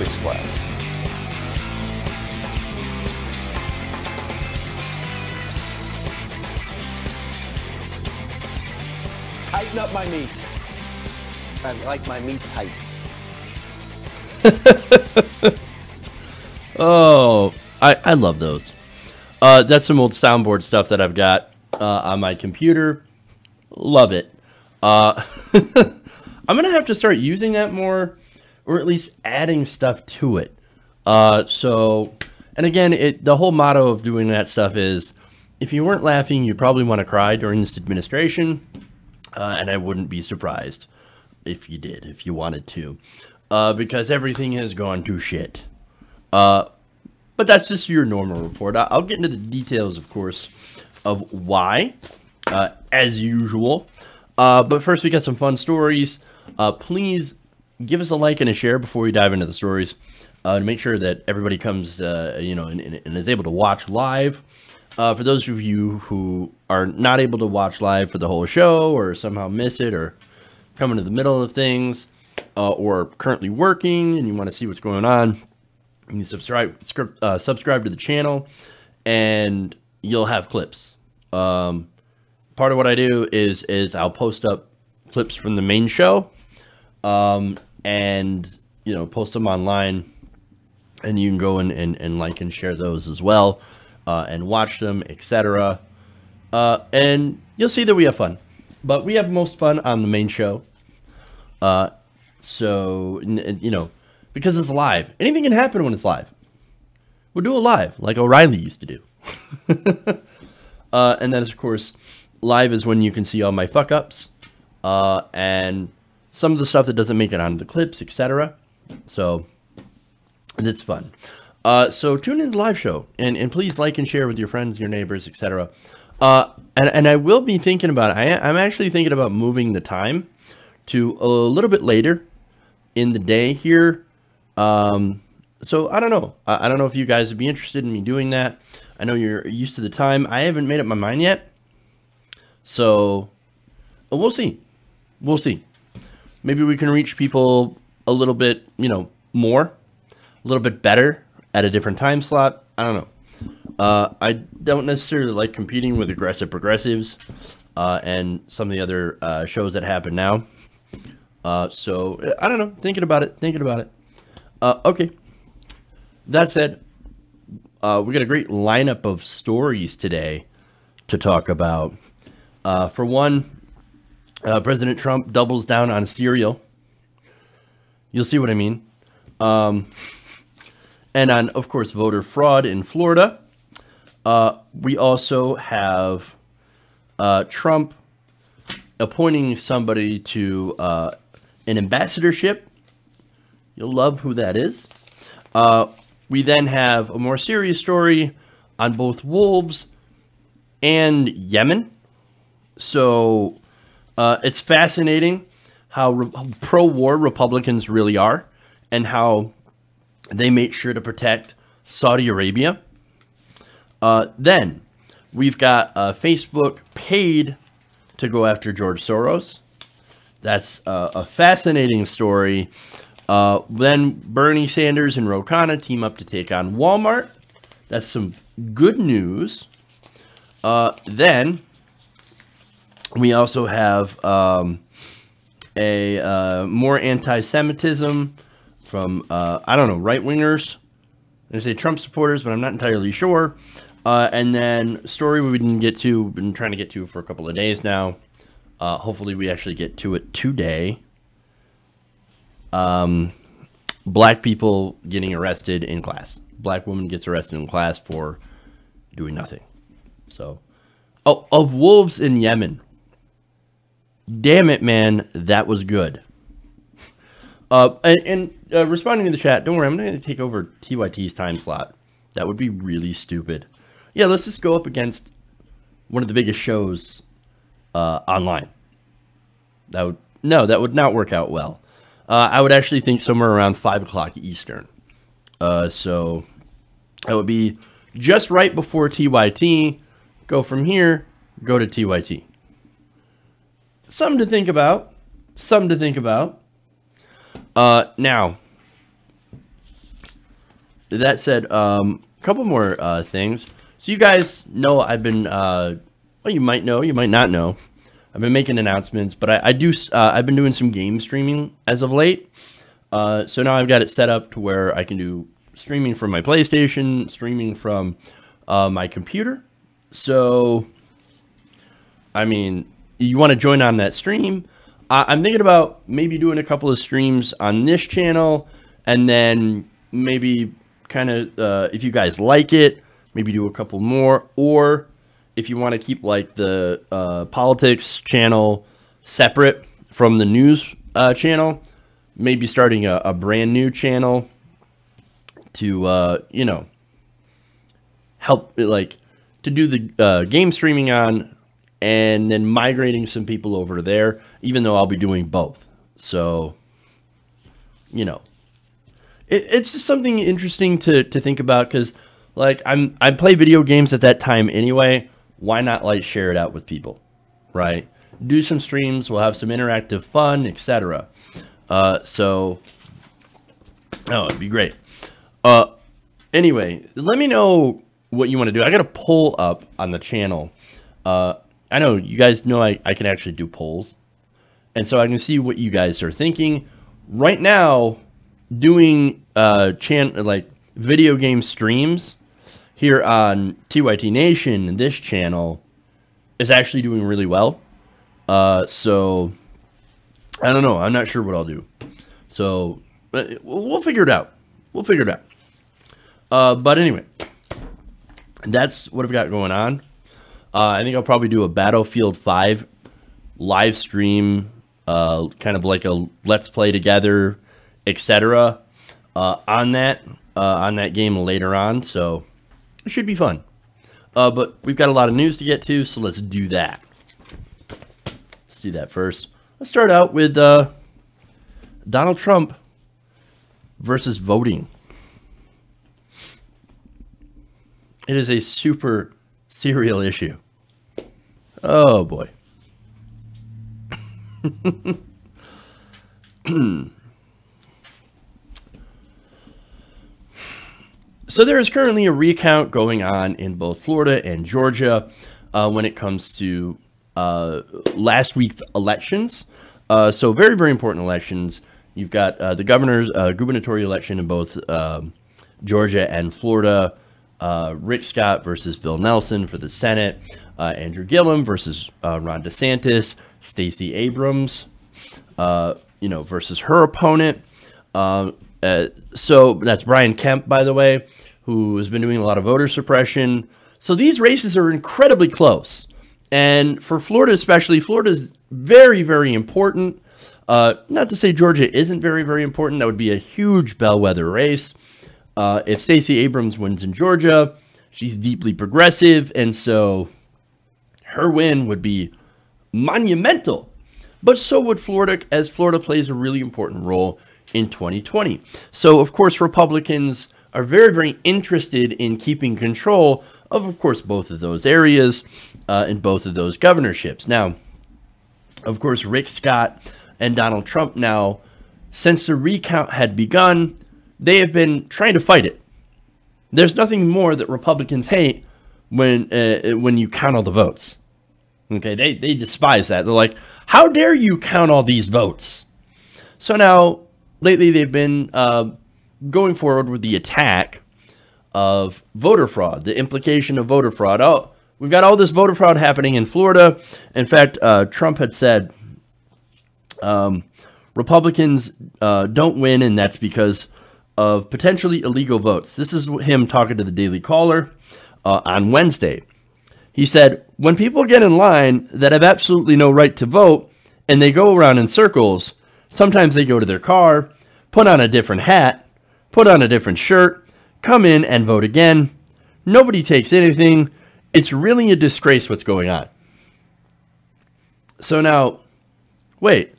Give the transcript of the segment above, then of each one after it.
we swear. Tighten up my meat. I like my meat tight. Oh, I love those. That's some old soundboard stuff that I've got on my computer. Love it. I'm going to have to start using that more, or at least adding stuff to it. And again, the whole motto of doing that stuff is, if you weren't laughing, you probably want to cry during this administration. And I wouldn't be surprised if you did, if you wanted to, because everything has gone to shit. But that's just your normal report. I'll get into the details, of course, of why, as usual. But first, we got some fun stories. Please give us a like and a share before we dive into the stories, to make sure that everybody comes, and is able to watch live. For those of you who are not able to watch live for the whole show, or somehow miss it, or come into the middle of things, or currently working and you want to see what's going on, you can subscribe to the channel, and you'll have clips. Part of what I do is I'll post up clips from the main show, and post them online, and you can go and like and share those as well. And watch them, etc. And you'll see that we have fun. But we have most fun on the main show. Because it's live. Anything can happen when it's live. We'll do it live, like O'Reilly used to do. And then, of course, live is when you can see all my fuck-ups. And some of the stuff that doesn't make it onto the clips, etc. So, it's fun. So tune in to the live show, and please like and share with your friends, your neighbors, etc. And I will be thinking about it. I'm actually thinking about moving the time to a little bit later in the day here. So I don't know. I don't know if you guys would be interested in me doing that. I know you're used to the time. I haven't made up my mind yet. So we'll see. We'll see. Maybe we can reach people a little bit, more, a little bit better at a different time slot. I don't know. I don't necessarily like competing with aggressive progressives and some of the other shows that happen now. So I don't know. Thinking about it. Okay. That said, we got a great lineup of stories today to talk about. For one, President Trump doubles down on cereal. You'll see what I mean. And on, of course, voter fraud in Florida. We also have Trump appointing somebody to an ambassadorship. You'll love who that is. We then have a more serious story on both wolves and Yemen. So it's fascinating how pro-war Republicans really are, and how they make sure to protect Saudi Arabia. Then we've got Facebook paid to go after George Soros. That's a fascinating story. Then Bernie Sanders and Ro Khanna team up to take on Walmart. That's some good news. Then we also have more anti-Semitism from, I don't know, right-wingers. I say Trump supporters, but I'm not entirely sure. And then story we didn't get to, been trying to get to for a couple of days now. Hopefully we actually get to it today. Black people getting arrested in class. Black woman gets arrested in class for doing nothing. So, oh, of wolves in Yemen. Damn it, man, that was good. Responding to the chat, don't worry, I'm going to take over TYT's time slot. That would be really stupid. Yeah, let's just go up against one of the biggest shows online. That would not work out well. I would actually think somewhere around 5 o'clock Eastern. So that would be just right before TYT. Go from here, go to TYT. Something to think about. Something to think about. Now, that said, a couple more things. So you guys know I've been, well, you might know, you might not know. I've been making announcements, but I've been doing some game streaming as of late. So now I've got it set up to where I can do streaming from my PlayStation, streaming from my computer. So, I mean, you want to join on that stream? I'm thinking about maybe doing a couple of streams on this channel, and then maybe kind of, if you guys like it, maybe do a couple more, or if you want to keep like the politics channel separate from the news channel, maybe starting a brand new channel to, you know, help like to do the game streaming on, and then migrating some people over there, even though I'll be doing both. So, you know, it's just something interesting to think about, because like I play video games at that time anyway. Why not like share it out with people, right? Do some streams, we'll have some interactive fun, etc. So, oh, it'd be great. Anyway, let me know what you want to do. I got a poll up on the channel. I know you guys know I can actually do polls, and so I can see what you guys are thinking. Right now, doing like video game streams here on TYT Nation and this channel is actually doing really well. So I don't know. I'm not sure what I'll do. So we'll figure it out. We'll figure it out. But anyway, that's what I've got going on. I think I'll probably do a Battlefield 5 live stream, kind of like a let's play together, etc. On that game later on. So it should be fun. But we've got a lot of news to get to, so let's do that. Let's do that first. Let's start out with Donald Trump versus voting. It is a super serial issue. Oh boy. So there is currently a recount going on in both Florida and Georgia when it comes to last week's elections. So very, very important elections. You've got the governor's gubernatorial election in both Georgia and Florida. Rick Scott versus Bill Nelson for the Senate. Andrew Gillum versus Ron DeSantis. Stacey Abrams, versus her opponent. So that's Brian Kemp, by the way, who has been doing a lot of voter suppression. So these races are incredibly close. And for Florida especially, Florida is very, very important. Not to say Georgia isn't very, very important. That would be a huge bellwether race. If Stacey Abrams wins in Georgia, she's deeply progressive, and so her win would be monumental. But so would Florida, as Florida plays a really important role in 2020. So, of course, Republicans are very, very interested in keeping control of course, both of those areas in both of those governorships. Now, of course, Rick Scott and Donald Trump now, since the recount had begun, they have been trying to fight it. There's nothing more that Republicans hate when you count all the votes. Okay, they despise that. They're like, how dare you count all these votes? So now, lately they've been going forward with the attack of voter fraud, the implication of voter fraud. Oh, we've got all this voter fraud happening in Florida. In fact, Trump had said Republicans don't win, and that's because of potentially illegal votes. This is him talking to the Daily Caller on Wednesday. He said, when people get in line that have absolutely no right to vote and they go around in circles, sometimes they go to their car, put on a different hat, put on a different shirt, come in and vote again. Nobody takes anything. It's really a disgrace what's going on. So now, wait.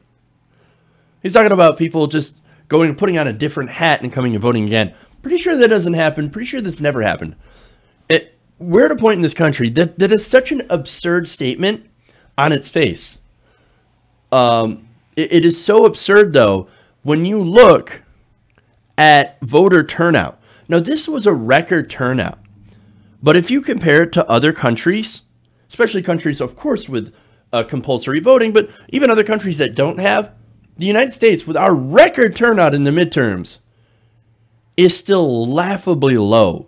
He's talking about people just going and putting on a different hat and coming and voting again. Pretty sure that doesn't happen. Pretty sure this never happened. We're at a point in this country that is such an absurd statement on its face. It is so absurd, though, when you look at voter turnout. Now, this was a record turnout. But if you compare it to other countries, especially countries, of course, with compulsory voting, but even other countries that don't have, the United States, with our record turnout in the midterms, is still laughably low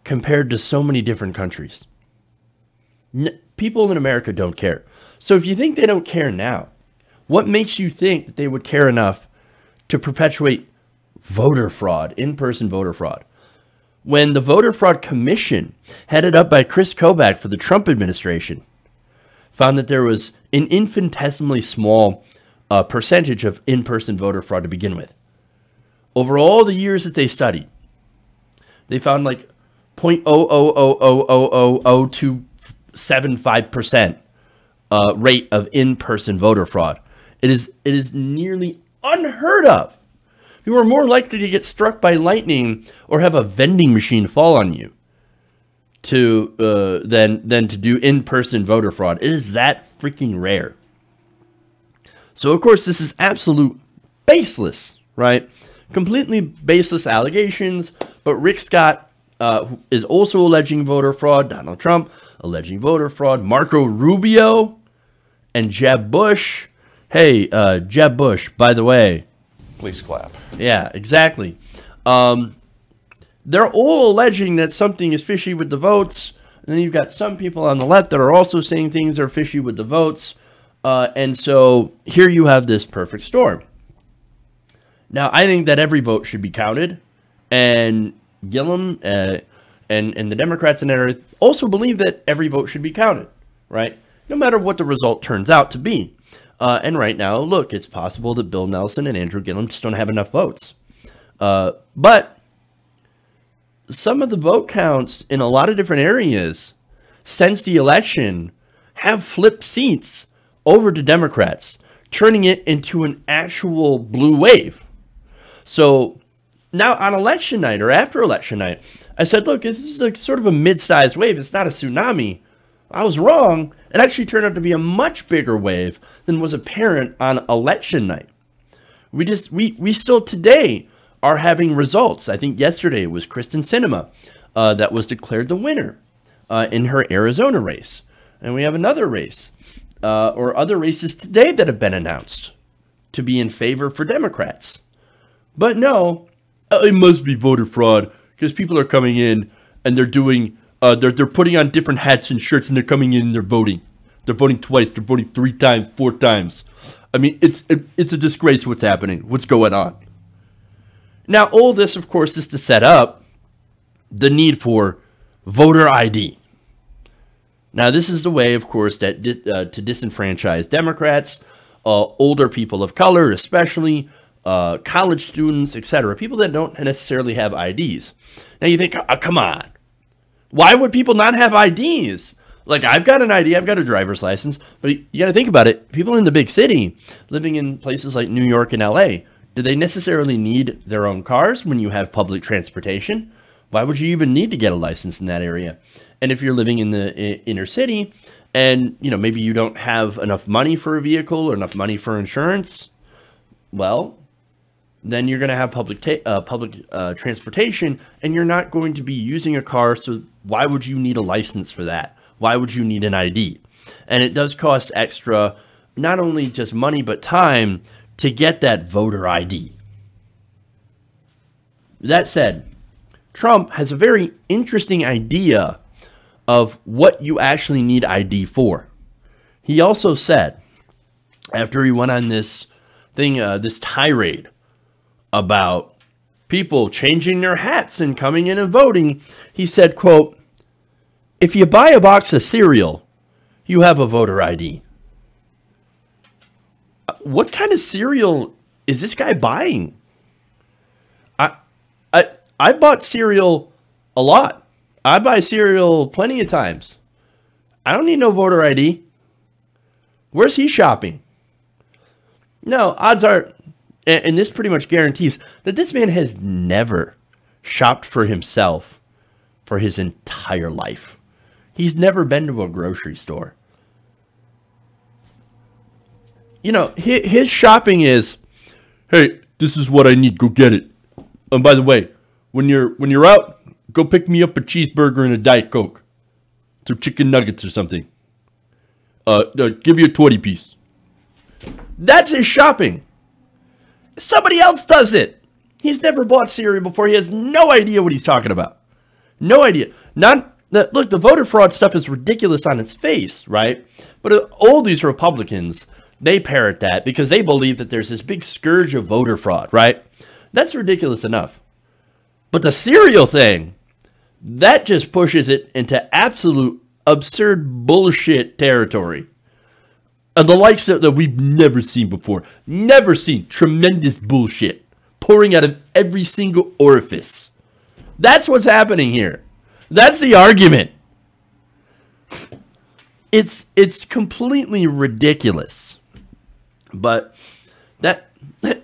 compared to so many different countries. People in America don't care. So if you think they don't care now, what makes you think that they would care enough to perpetuate voter fraud, in-person voter fraud? When the Voter Fraud Commission, headed up by Chris Kobach for the Trump administration, found that there was an infinitesimally small percentage of in-person voter fraud to begin with. Over all the years that they studied, they found like 0.000000275% rate of in-person voter fraud. It is nearly unheard of. You are more likely to get struck by lightning or have a vending machine fall on you than to do in-person voter fraud. It is that freaking rare. So, of course, this is absolute baseless, right? Completely baseless allegations. But Rick Scott is also alleging voter fraud. Donald Trump alleging voter fraud. Marco Rubio and Jeb Bush. Hey, Jeb Bush, by the way. Please clap. Yeah, exactly. They're all alleging that something is fishy with the votes. And then you've got some people on the left that are also saying things are fishy with the votes. And so here you have this perfect storm. Now, I think that every vote should be counted. And Gillum and the Democrats and everything also believe that every vote should be counted, right? No matter what the result turns out to be. And right now, look, it's possible that Bill Nelson and Andrew Gillum just don't have enough votes. But some of the vote counts in a lot of different areas since the election have flipped seats over to Democrats, turning it into an actual blue wave. So now on election night or after election night, I said, look, this is a sort of a mid-sized wave. It's not a tsunami. I was wrong. It actually turned out to be a much bigger wave than was apparent on election night. We still today are having results. I think yesterday it was Kristen Sinema that was declared the winner in her Arizona race. And we have another race or other races today that have been announced to be in favor for Democrats. But no, it must be voter fraud because people are coming in and they're doing, they're putting on different hats and shirts and they're coming in and they're voting. They're voting twice. They're voting 3 times, 4 times. I mean, it's a disgrace what's happening, what's going on. Now, all this, of course, is to set up the need for voter ID. Now, this is the way, of course, that to disenfranchise Democrats, older people of color, especially college students, etc., people that don't necessarily have IDs. Now, you think, oh, come on. Why would people not have IDs? Like, I've got an ID, I've got a driver's license, but you got to think about it. People in the big city, living in places like New York and LA, do they necessarily need their own cars when you have public transportation? Why would you even need to get a license in that area? And if you're living in the inner city and, you know, maybe you don't have enough money for a vehicle or enough money for insurance, well, then you're going to have public transportation and you're not going to be using a car. So why would you need a license for that? Why would you need an ID? And it does cost extra, not only just money, but time to get that voter ID. That said, Trump has a very interesting idea of what you actually need ID for. He also said, after he went on this thing, this tirade about people changing their hats and coming in and voting, he said, quote, "If you buy a box of cereal, you have a voter ID." What kind of cereal is this guy buying? I bought cereal a lot. I buy cereal plenty of times. I don't need no voter ID. Where's he shopping? No, odds are, and this pretty much guarantees that this man has never shopped for himself for his entire life. He's never been to a grocery store. You know, his shopping is, hey, this is what I need, go get it. And by the way, when you're out, go pick me up a cheeseburger and a Diet Coke. Some chicken nuggets or something. Give you a 20-piece. That's his shopping. Somebody else does it. He's never bought cereal before. He has no idea what he's talking about. No idea. Look, the voter fraud stuff is ridiculous on its face, right? But all these Republicans, they parrot that because they believe that there's this big scourge of voter fraud, right? That's ridiculous enough. But the cereal thing, that just pushes it into absolute absurd bullshit territory. And the likes that we've never seen before. Never seen. Tremendous bullshit. Pouring out of every single orifice. That's what's happening here. That's the argument. It's completely ridiculous. But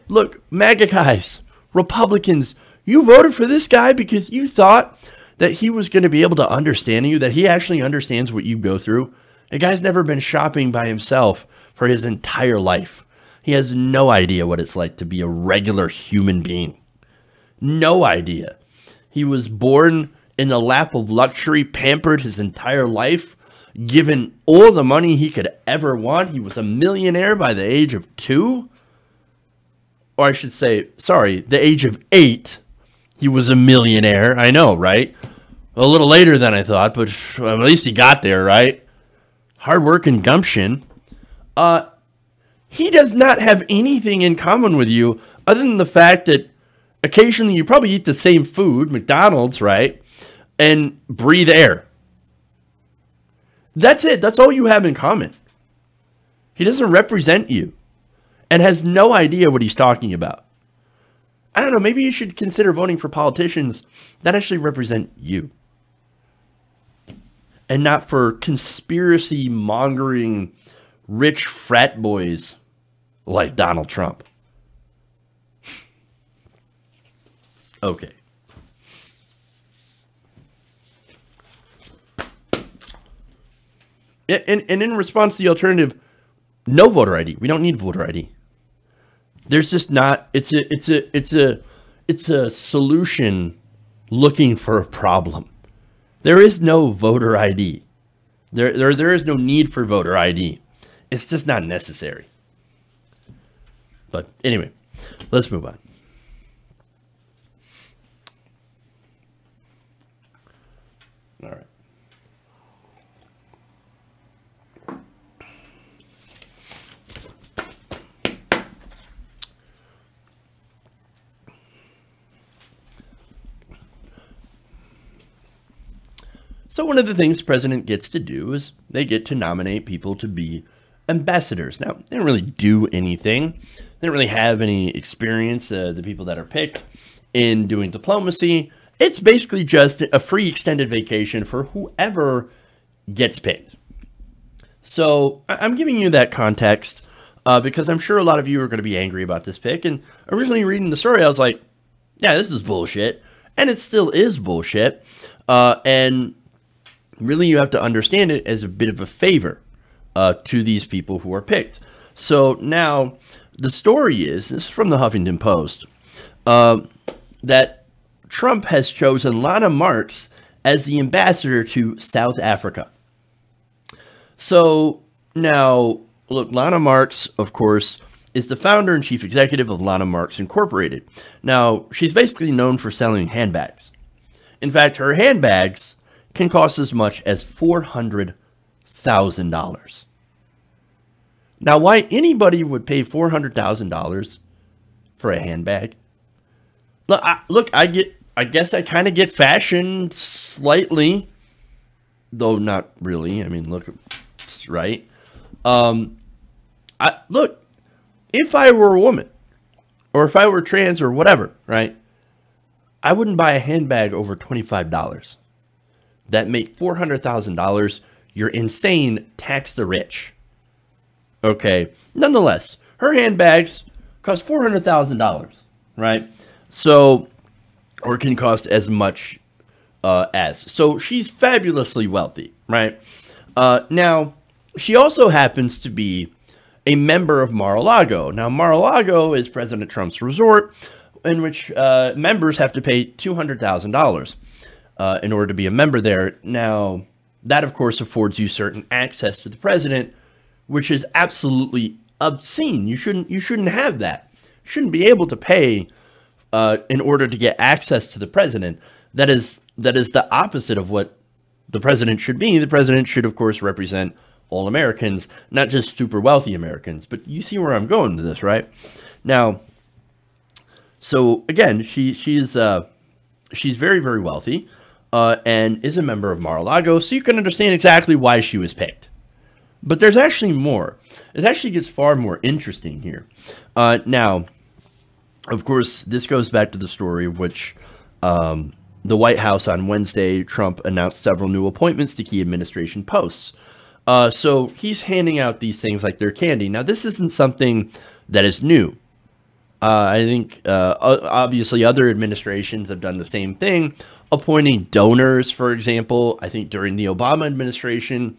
look, MAGA guys, Republicans, you voted for this guy because you thought that he was going to be able to understand you, that he actually understands what you go through. The guy's never been shopping by himself for his entire life. He has no idea what it's like to be a regular human being. No idea. He was born in the lap of luxury, pampered his entire life, given all the money he could ever want. He was a millionaire by the age of 2. Or I should say, sorry, the age of 8. He was a millionaire. I know, right? A little later than I thought, but at least he got there, right? Hard work and gumption. He does not have anything in common with you other than the fact that occasionally you probably eat the same food, McDonald's, right? And breathe air. That's it. That's all you have in common. He doesn't represent you and has no idea what he's talking about. I don't know. Maybe you should consider voting for politicians that actually represent you. And not for conspiracy mongering rich frat boys like Donald Trump. Okay. And in response to the alternative, no voter ID. We don't need voter ID. There's just not. It's a solution looking for a problem. There is no voter ID. There is no need for voter ID. It's just not necessary. But anyway, let's move on. All right. So one of the things the president gets to do is they get to nominate people to be ambassadors. Now, they don't really do anything. They don't really have any experience, the people that are picked, in doing diplomacy. It's basically just a free extended vacation for whoever gets picked. So I'm giving you that context because I'm sure a lot of you are going to be angry about this pick. And originally reading the story, I was like, yeah, this is bullshit. And it still is bullshit. And really, you have to understand it as a bit of a favor to these people who are picked. So now, the story is, this is from the Huffington Post, that Trump has chosen Lana Marks as the ambassador to South Africa. So now, look, Lana Marks, of course, is the founder and chief executive of Lana Marks Incorporated. Now, she's basically known for selling handbags. In fact, her handbags can cost as much as $400,000. Now, why anybody would pay $400,000 for a handbag? Look, I guess I kind of get fashion slightly, though not really. I mean, look, it's right. Look, if I were a woman, or if I were trans or whatever, right, I wouldn't buy a handbag over $25. That make $400,000, you're insane, tax the rich. Okay, nonetheless, her handbags cost $400,000, right? So, or can cost as much as. So she's fabulously wealthy, right? Now, she also happens to be a member of Mar-a-Lago. Now, Mar-a-Lago is President Trump's resort, members have to pay $200,000 in order to be a member there. Now, that of course affords you certain access to the president, which is absolutely obscene. You shouldn't have that. You shouldn't be able to pay in order to get access to the president. That is the opposite of what the president should be. The president should, of course, represent all Americans, not just super wealthy Americans. But you see where I'm going with this, right? Now, so again, she's very, very wealthy and is a member of Mar-a-Lago, so you can understand exactly why she was picked. But there's actually more. It actually gets far more interesting here. Now, of course, this goes back to the story of which the White House on Wednesday, Trump announced several new appointments to key administration posts. So he's handing out these things like they're candy. Now, this isn't something that is new. I think, obviously, other administrations have done the same thing, appointing donors, for example, I think during the Obama administration,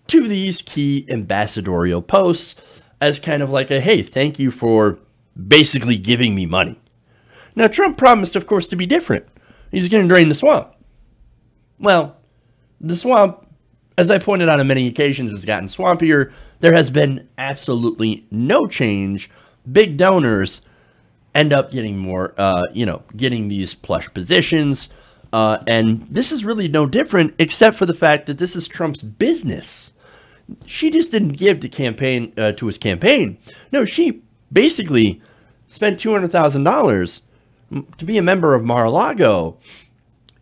to these key ambassadorial posts as kind of like a, hey, thank you for basically giving me money. Now, Trump promised, of course, to be different. He's going to drain the swamp. Well, the swamp, as I pointed out on many occasions, has gotten swampier. There has been absolutely no change. Big donors end up getting more, getting these plush positions. And this is really no different, except for the fact that this is Trump's business. She just didn't give to his campaign. No, she basically spent $200,000 to be a member of Mar-a-Lago,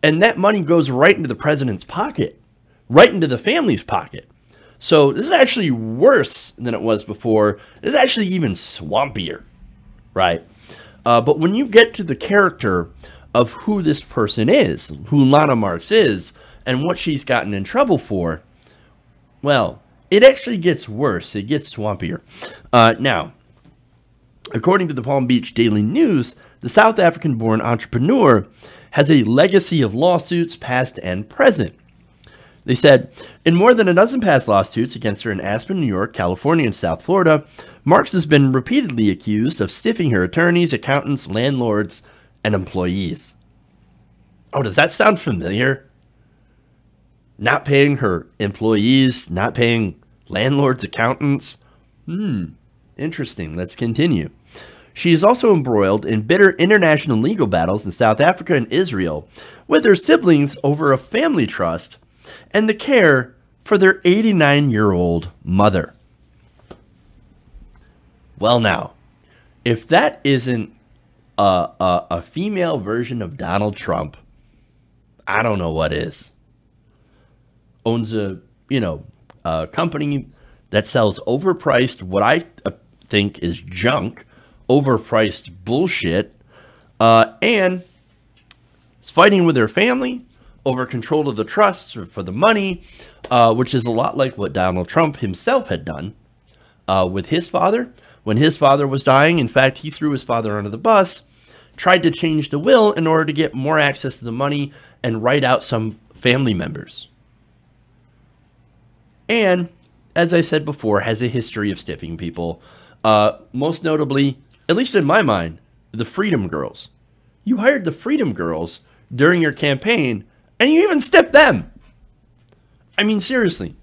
and that money goes right into the president's pocket, right into the family's pocket. So this is actually worse than it was before. This is actually even swampier, right? But when you get to the character of who this person is, who Lana Marks is, and what she's gotten in trouble for, well, it actually gets worse. It gets swampier. Now, according to the Palm Beach Daily News, the South African-born entrepreneur has a legacy of lawsuits, past and present. They said, in more than a dozen past lawsuits against her in Aspen, New York, California, and South Florida, Marks has been repeatedly accused of stiffing her attorneys, accountants, landlords, and employees. Oh, does that sound familiar? Not paying her employees, not paying landlords, accountants. Interesting. Let's continue. She is also embroiled in bitter international legal battles in South Africa and Israel with her siblings over a family trust and the care for their 89-year-old mother. Well, now, if that isn't a female version of Donald Trump, I don't know what is. Owns a company that sells overpriced, what I think is junk, overpriced bullshit, and is fighting with her family over control of the trusts for the money, which is a lot like what Donald Trump himself had done with his father. When his father was dying, in fact, he threw his father under the bus, tried to change the will in order to get more access to the money and write out some family members. And, as I said before, has a history of stiffing people. Most notably, at least in my mind, the Freedom Girls. You hired the Freedom Girls during your campaign, and you even stiffed them. I mean, seriously.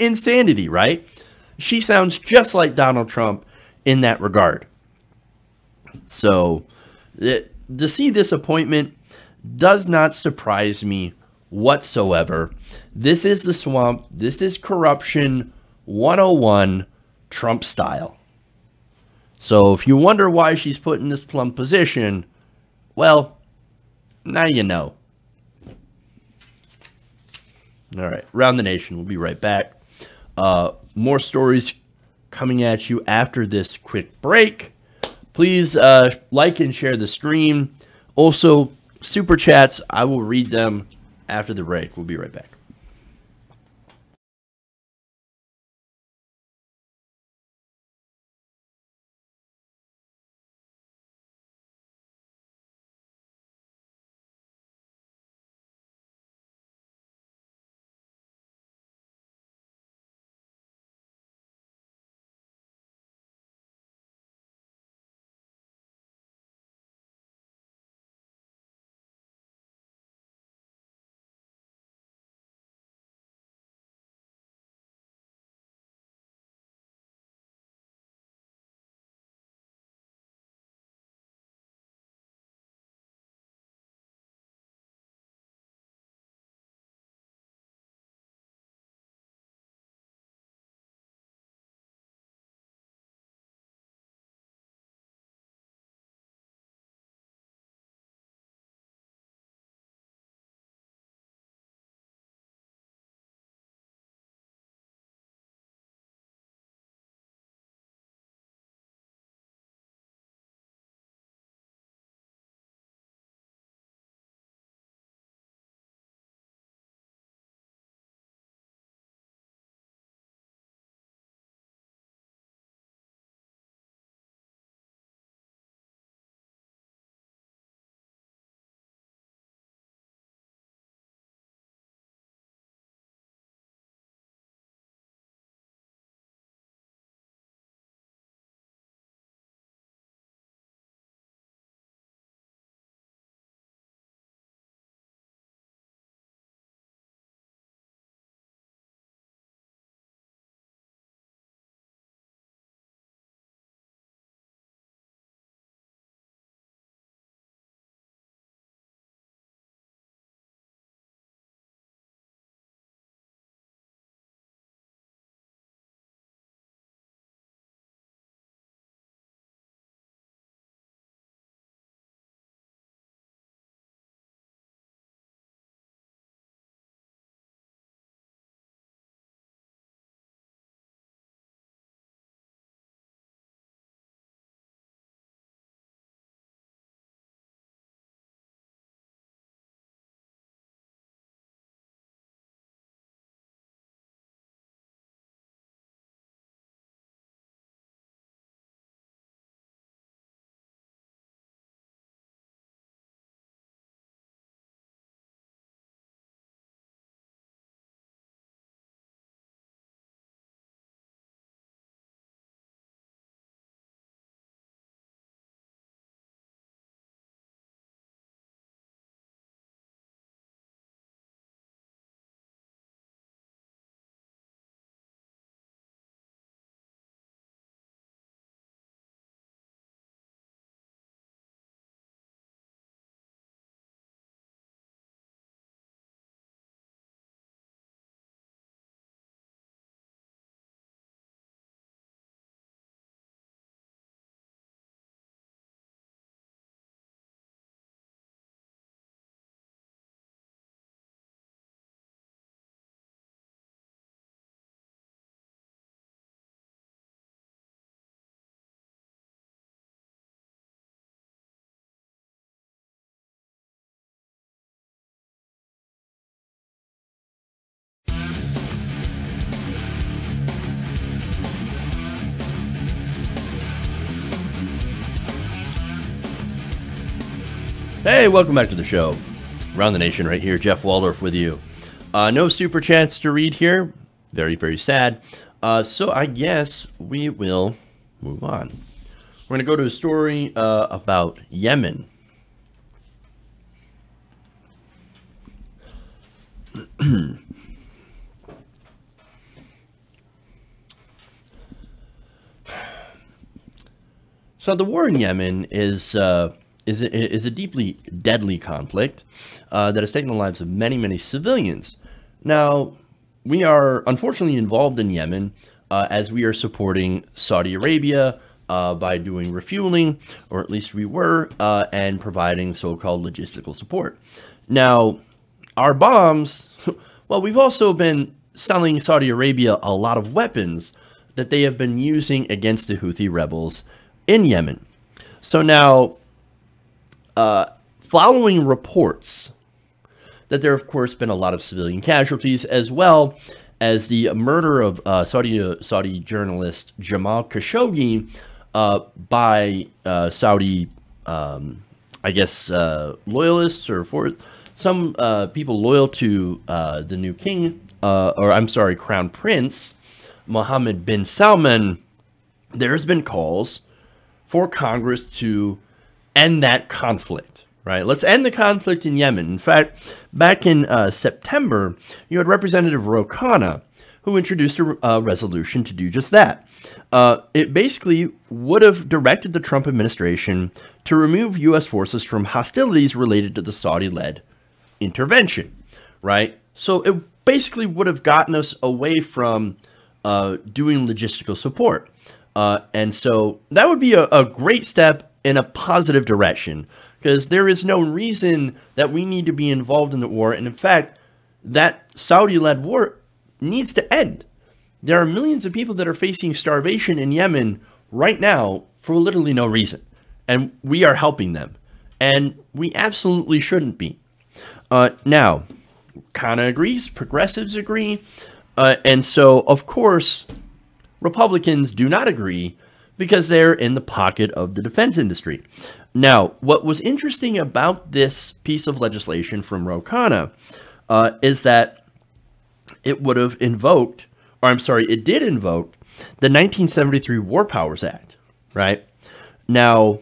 Insanity, right? She sounds just like Donald Trump in that regard. So, to see this appointment does not surprise me whatsoever. This is the swamp. This is corruption 101, Trump style. So if you wonder why she's put in this plum position, well, now you know. All right, Round the Nation. We'll be right back. More stories coming at you after this quick break. Please like and share the stream. Also, super chats, I will read them after the break. We'll be right back. Hey, welcome back to the show. Around the Nation right here, Jeff Waldorf with you. No super chats to read here. Very, very sad. So I guess we will move on. We're going to go to a story about Yemen. So the war in Yemen is a deeply deadly conflict that has taken the lives of many, many civilians. Now, we are unfortunately involved in Yemen as we are supporting Saudi Arabia by doing refueling, or at least we were, and providing so-called logistical support. Now, our bombs, well, we've also been selling Saudi Arabia a lot of weapons that they have been using against the Houthi rebels in Yemen. So now, following reports that there have, of course, been a lot of civilian casualties, as well as the murder of Saudi journalist Jamal Khashoggi by Saudi, I guess, loyalists or for some people loyal to the new king, or I'm sorry, Crown Prince Mohammed bin Salman. There's been calls for Congress to end that conflict, right? Let's end the conflict in Yemen. In fact, back in September, you had Representative Ro Khanna, who introduced a resolution to do just that. It basically would have directed the Trump administration to remove U.S. forces from hostilities related to the Saudi-led intervention, right? So it basically would have gotten us away from doing logistical support. And so that would be a great step in a positive direction, because there is no reason that we need to be involved in the war. And in fact, that Saudi-led war needs to end. There are millions of people that are facing starvation in Yemen right now for literally no reason. And we are helping them. And we absolutely shouldn't be. Now, Khanna agrees, progressives agree. And so, of course, Republicans do not agree because they're in the pocket of the defense industry. Now, what was interesting about this piece of legislation from Ro Khanna is that it would have invoked, or I'm sorry, it did invoke the 1973 War Powers Act, right? Now,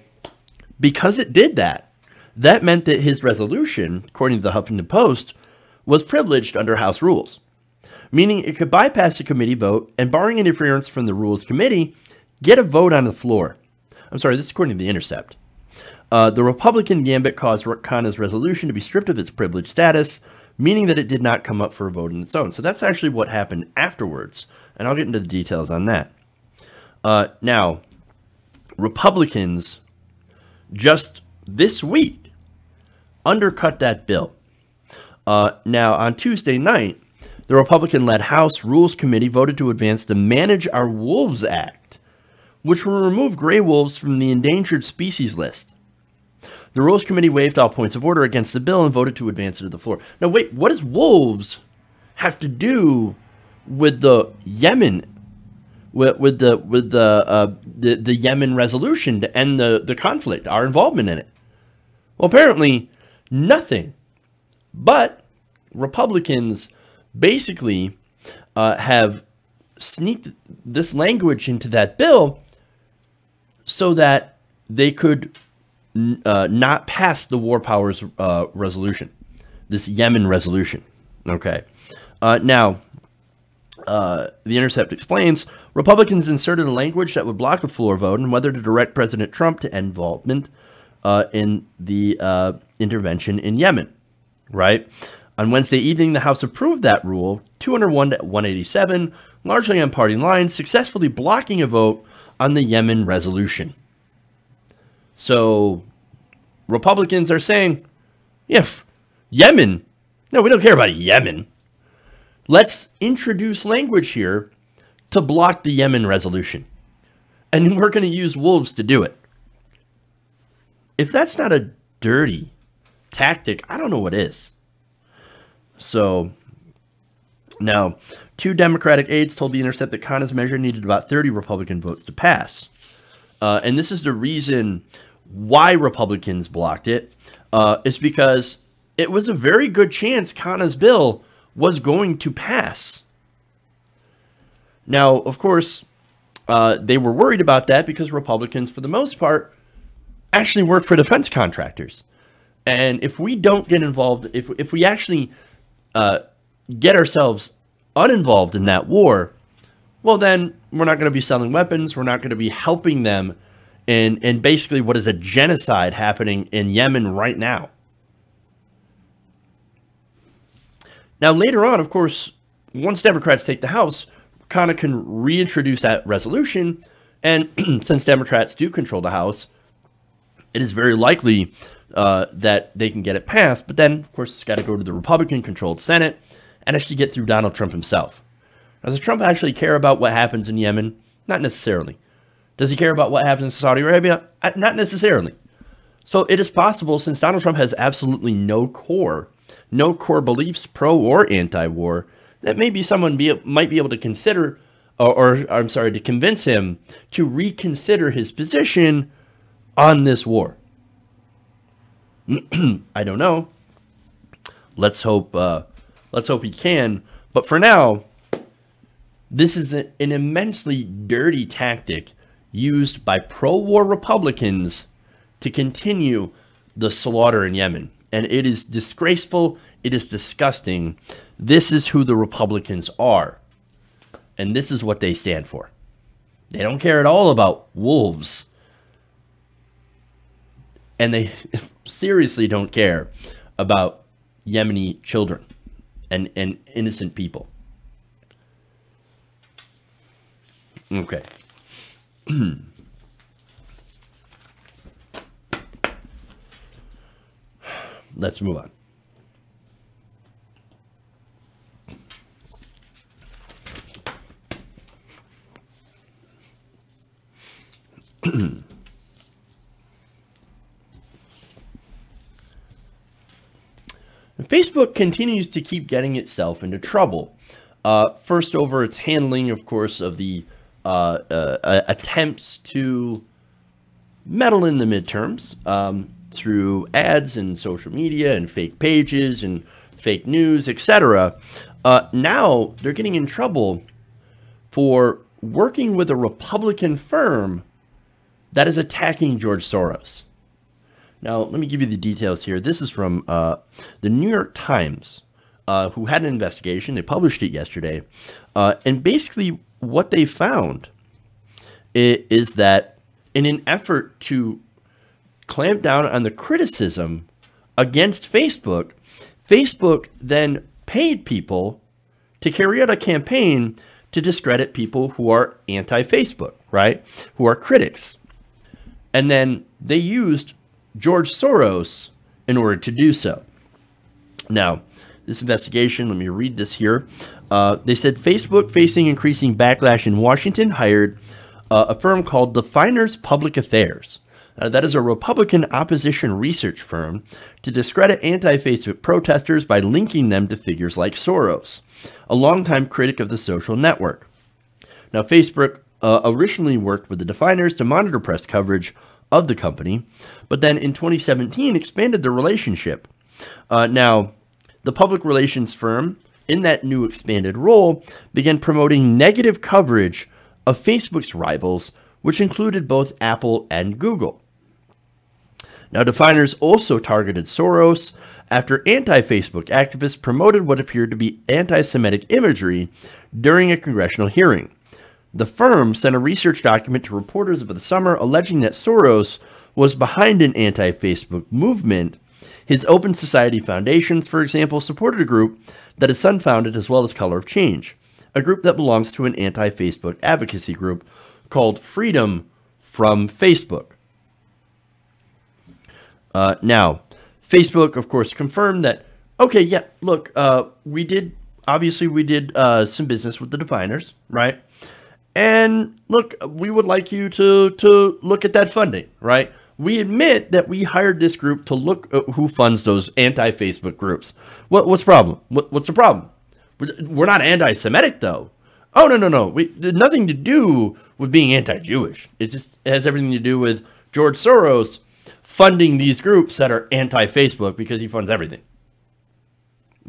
because it did that, that meant that his resolution, according to the Huffington Post, was privileged under House rules, meaning it could bypass a committee vote and, barring interference from the Rules Committee, get a vote on the floor. I'm sorry, this is according to The Intercept. The Republican gambit caused Khanna's resolution to be stripped of its privileged status, meaning that it did not come up for a vote on its own. So that's actually what happened afterwards, and I'll get into the details on that. Now, Republicans just this week undercut that bill. Now, on Tuesday night, the Republican-led House Rules Committee voted to advance the Manage Our Wolves Act, which will remove gray wolves from the endangered species list. The Rules Committee waived all points of order against the bill and voted to advance it to the floor. Now, wait, what does wolves have to do with the Yemen, with the Yemen resolution to end the conflict, our involvement in it? Well, apparently nothing. But Republicans basically have sneaked this language into that bill so that they could not pass the War Powers resolution, this Yemen resolution. Okay. Now, The Intercept explains, Republicans inserted a language that would block a floor vote on whether to direct President Trump to end involvement in the intervention in Yemen, right? On Wednesday evening, the House approved that rule, 201 to 187, largely on party lines, successfully blocking a vote on the Yemen resolution. So, Republicans are saying, if Yemen, no, we don't care about Yemen. Let's introduce language here to block the Yemen resolution. And we're going to use wolves to do it. If that's not a dirty tactic, I don't know what is. So, now, 2 Democratic aides told The Intercept that Khanna's measure needed about 30 Republican votes to pass. And this is the reason why Republicans blocked it. is because it was a very good chance Khanna's bill was going to pass. Now, of course, they were worried about that because Republicans, for the most part, actually work for defense contractors. And if we don't get involved, if we actually get ourselves uninvolved in that war, well, then we're not going to be selling weapons. We're not going to be helping them in basically what is a genocide happening in Yemen right now. Now, later on, of course, once Democrats take the House, Khanna can reintroduce that resolution. And since Democrats do control the House, it is very likely that they can get it passed. But then, of course, it's got to go to the Republican-controlled Senate and actually get through Donald Trump himself. Now, does Trump actually care about what happens in Yemen? Not necessarily. Does he care about what happens in Saudi Arabia? Not necessarily. So it is possible, since Donald Trump has absolutely no core beliefs, pro or anti-war, that maybe someone might be able to consider, to convince him to reconsider his position on this war. I don't know. Let's hope he can. But for now, this is an immensely dirty tactic used by pro-war Republicans to continue the slaughter in Yemen. And it is disgraceful. It is disgusting. This is who the Republicans are. And this is what they stand for. They don't care at all about wolves. And they seriously don't care about Yemeni children and innocent people. Okay. Let's move on. Facebook continues to keep getting itself into trouble. First over its handling, of course, of the attempts to meddle in the midterms through ads and social media and fake pages and fake news, etc. Now they're getting in trouble for working with a Republican firm that is attacking George Soros. Now, let me give you the details here. This is from the New York Times, who had an investigation. They published it yesterday. And basically what they found is that in an effort to clamp down on the criticism against Facebook, Facebook then paid people to carry out a campaign to discredit people who are anti-Facebook, right? Who are critics. And then they used George Soros in order to do so. Now, this investigation, let me read this here. They said Facebook, facing increasing backlash in Washington, hired a firm called Definers Public Affairs. That is a Republican opposition research firm to discredit anti-Facebook protesters by linking them to figures like Soros, a longtime critic of the social network. Now, Facebook originally worked with the Definers to monitor press coverage of the company, but then in 2017 expanded the relationship. Now, the public relations firm, in that new expanded role, began promoting negative coverage of Facebook's rivals, which included both Apple and Google. Now, Definers also targeted Soros after anti-Facebook activists promoted what appeared to be anti-Semitic imagery during a congressional hearing. The firm sent a research document to reporters over the summer alleging that Soros was behind an anti-Facebook movement. His Open Society Foundations, for example, supported a group that his son founded, as well as Color of Change, a group that belongs to an anti-Facebook advocacy group called Freedom from Facebook. Now, Facebook, of course, confirmed that, okay, yeah, look, we did some business with the Definers, right? And look, we would like you to look at that funding, right? We admit that we hired this group to look at who funds those anti-Facebook groups. What's the problem? What's the problem? We're not anti-Semitic, though. Oh, no. There's nothing to do with being anti-Jewish. It just has everything to do with George Soros funding these groups that are anti-Facebook because he funds everything.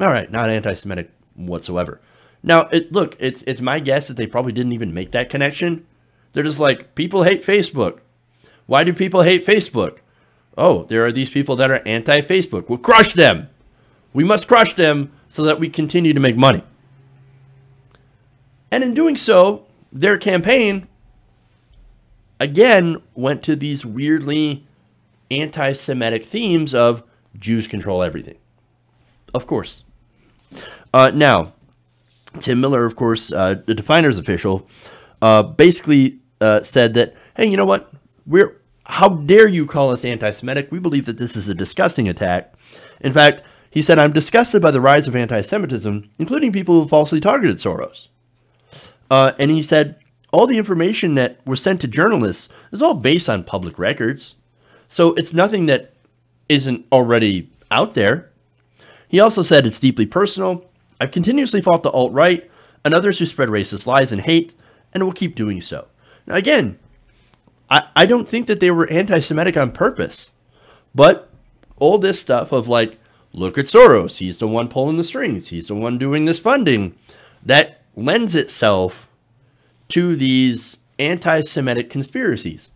All right, not anti-Semitic whatsoever. Now, look, it's my guess that they probably didn't even make that connection. They're just like, people hate Facebook. Why do people hate Facebook? Oh, there are these people that are anti-Facebook. We'll crush them. We must crush them so that we continue to make money. And in doing so, their campaign, again, went to these weirdly anti-Semitic themes of Jews control everything. Of course. Now, Tim Miller, of course, the Definers official, basically said that, hey, you know what? How dare you call us anti-Semitic? We believe that this is a disgusting attack. In fact, he said, I'm disgusted by the rise of anti-Semitism, including people who falsely targeted Soros. And he said, all the information that was sent to journalists is all based on public records. So it's nothing that isn't already out there. He also said it's deeply personal. I've continuously fought the alt-right and others who spread racist lies and hate, and will keep doing so. Now, again, I don't think that they were anti-Semitic on purpose. But all this stuff of like, look at Soros. He's the one pulling the strings. He's the one doing this funding. That lends itself to these anti-Semitic conspiracies.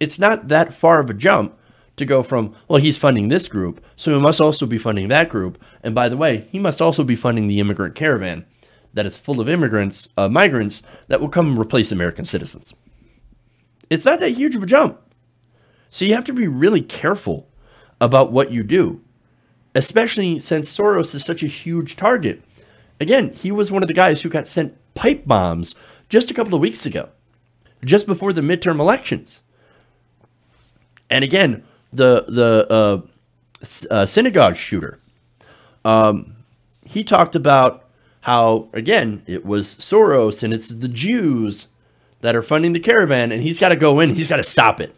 It's not that far of a jump to go from, well, he's funding this group, so he must also be funding that group. And by the way, he must also be funding the immigrant caravan that is full of migrants that will come and replace American citizens. It's not that huge of a jump. So you have to be really careful about what you do, especially since Soros is such a huge target. Again, he was one of the guys who got sent pipe bombs just a couple of weeks ago, just before the midterm elections. And again, the synagogue shooter, he talked about how, again, it was Soros and it's the Jews that are funding the caravan, and he's got to go in, he's got to stop it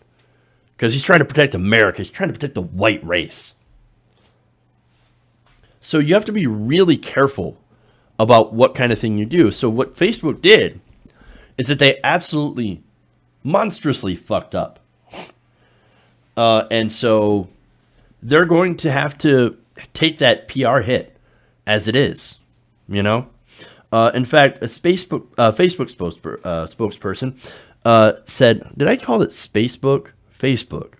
because he's trying to protect America. He's trying to protect the white race. So you have to be really careful about what kind of thing you do. So what Facebook did is that they absolutely monstrously fucked up. And so they're going to have to take that PR hit as it is, you know? In fact, a Facebook spokesperson said, did I call it Spacebook? Facebook.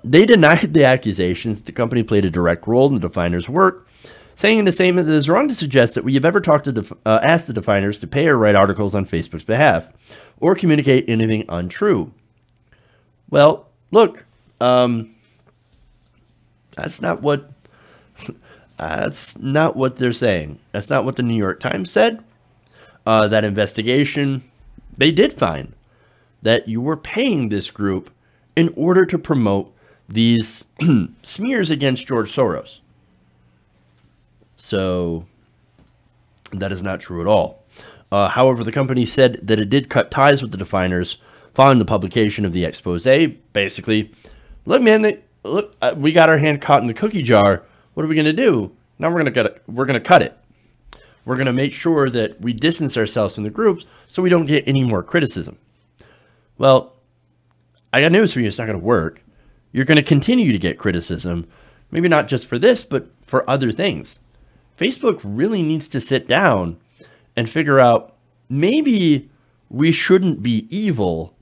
They denied the accusations the company played a direct role in the Definers' work, saying in a statement that it is wrong to suggest that we have ever talked to asked the Definers to pay or write articles on Facebook's behalf or communicate anything untrue. Well, look, that's not what they're saying. That's not what the New York Times said. That investigation, they did find that you were paying this group in order to promote these smears against George Soros. So that is not true at all. However, the company said that it did cut ties with the Definers following the publication of the expose. Basically, look, man, we got our hand caught in the cookie jar. What are we going to do? Now we're going to cut it. We're going to make sure that we distance ourselves from the groups so we don't get any more criticism. Well, I got news for you. It's not going to work. You're going to continue to get criticism, maybe not just for this, but for other things. Facebook really needs to sit down and figure out maybe we shouldn't be evil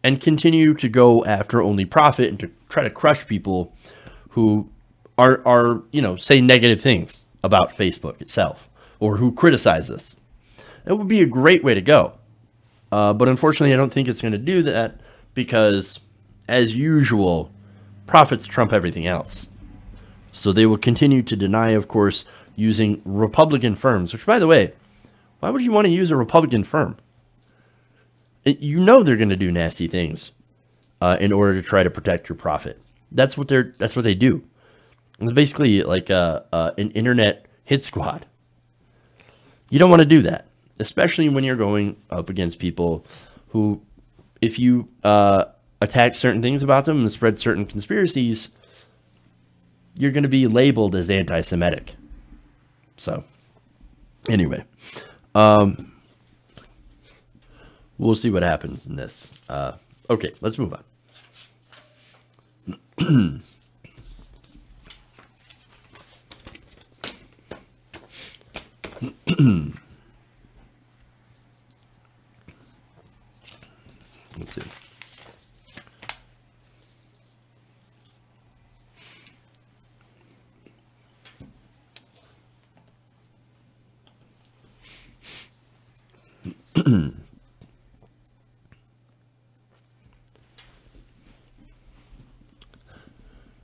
and continue to go after only profit and to try to crush people who are say negative things about Facebook itself or who criticize us. That would be a great way to go. But unfortunately, I don't think it's going to do that because, as usual, profits trump everything else. So they will continue to deny, of course, using Republican firms, which, by the way, why would you want to use a Republican firm? You know they're going to do nasty things in order to try to protect your profit. That's what they do. It's basically like an internet hit squad. You don't want to do that, especially when you're going up against people who, if you attack certain things about them and spread certain conspiracies, you're going to be labeled as anti-Semitic. So, anyway, we'll see what happens in this. Okay, let's move on. Let's see.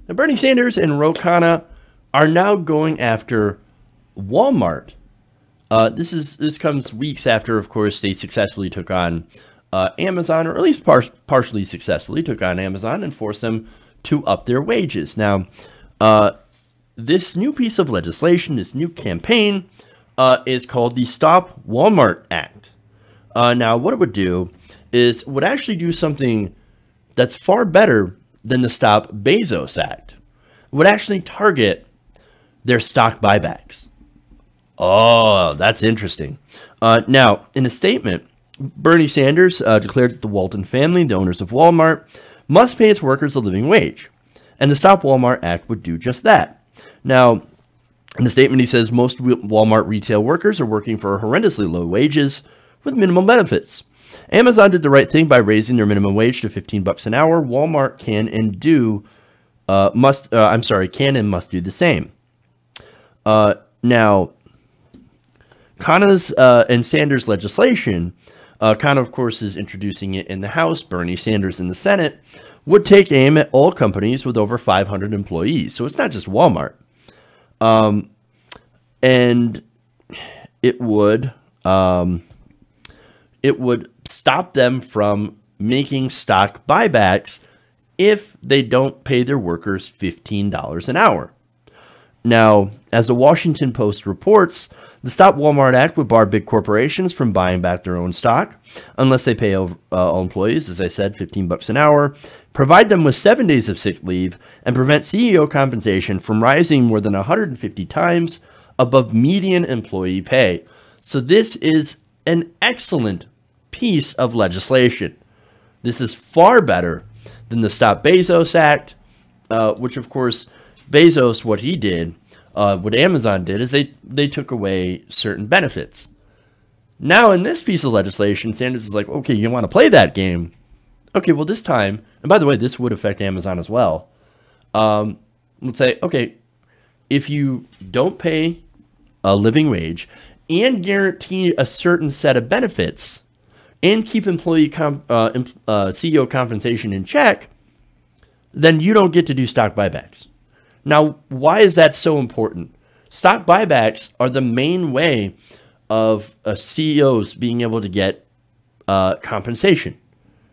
Now, Bernie Sanders and Ro Khanna are now going after Walmart. This comes weeks after, of course, they successfully took on Amazon, or at least partially successfully took on Amazon and forced them to up their wages. Now, this new piece of legislation, this new campaign, is called the Stop Walmart Act. Now, what it would do is it would actually do something that's far better than the Stop Bezos Act. It would actually target their stock buybacks. Oh, that's interesting. Now, in a statement, Bernie Sanders declared that the Walton family, the owners of Walmart, must pay its workers a living wage. And the Stop Walmart Act would do just that. Now, in the statement, he says most Walmart retail workers are working for horrendously low wages with minimum benefits. Amazon did the right thing by raising their minimum wage to $15 an hour. Walmart can and must do the same. Now, Khanna's and Sanders' legislation, Khanna, of course, is introducing it in the House. Bernie Sanders in the Senate would take aim at all companies with over 500 employees. So it's not just Walmart. And it would stop them from making stock buybacks if they don't pay their workers $15 an hour. Now, as the Washington Post reports, the Stop Walmart Act would bar big corporations from buying back their own stock unless they pay all employees, as I said, $15 an hour, provide them with 7 days of sick leave, and prevent CEO compensation from rising more than 150 times above median employee pay. So this is an excellent piece of legislation. This is far better than the Stop Bezos Act, which, of course, Bezos, what he did, what Amazon did, is they took away certain benefits. Now, in this piece of legislation, Sanders is like, okay, you want to play that game? Okay, well, this time, and by the way, this would affect Amazon as well. Let's say, okay, if you don't pay a living wage and guarantee a certain set of benefits and keep CEO compensation in check, then you don't get to do stock buybacks. Now, why is that so important? Stock buybacks are the main way of CEOs being able to get compensation.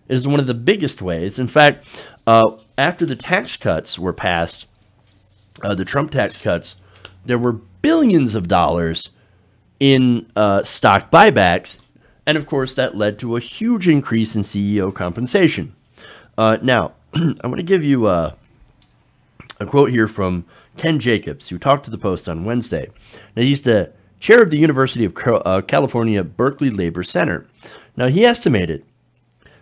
It is one of the biggest ways. In fact, after the tax cuts were passed, the Trump tax cuts, there were billions of dollars in stock buybacks. And of course, that led to a huge increase in CEO compensation. Now, I'm going to give you a quote here from Ken Jacobs, who talked to the Post on Wednesday. Now, he's the chair of the University of California, Berkeley Labor Center. Now, he estimated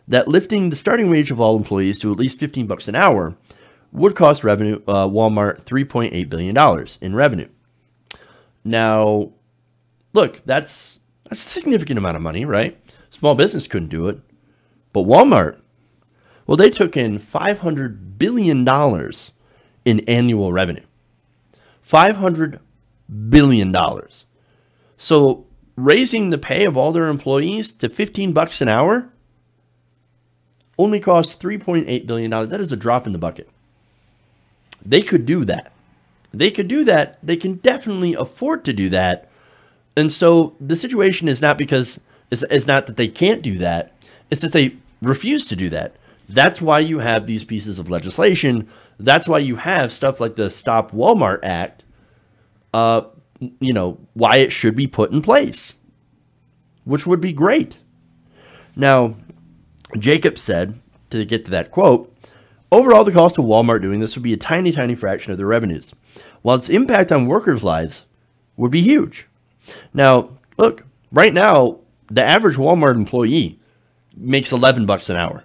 that lifting the starting wage of all employees to at least $15 an hour would cost Walmart $3.8 billion in revenue. Now, look, that's a significant amount of money, right? Small business couldn't do it. But Walmart, well, they took in $500 billion in annual revenue. $500 billion. So raising the pay of all their employees to $15 an hour only costs $3.8 billion. That is a drop in the bucket. They could do that. They could do that. They can definitely afford to do that. And so the situation is not it's not that they can't do that. It's that they refuse to do that. That's why you have these pieces of legislation. That's why you have stuff like the Stop Walmart Act, why it should be put in place, which would be great. Now, Jacob said, to get to that quote, overall, the cost of Walmart doing this would be a tiny, tiny fraction of their revenues, while its impact on workers' lives would be huge. Now, look, right now, the average Walmart employee makes $11 an hour.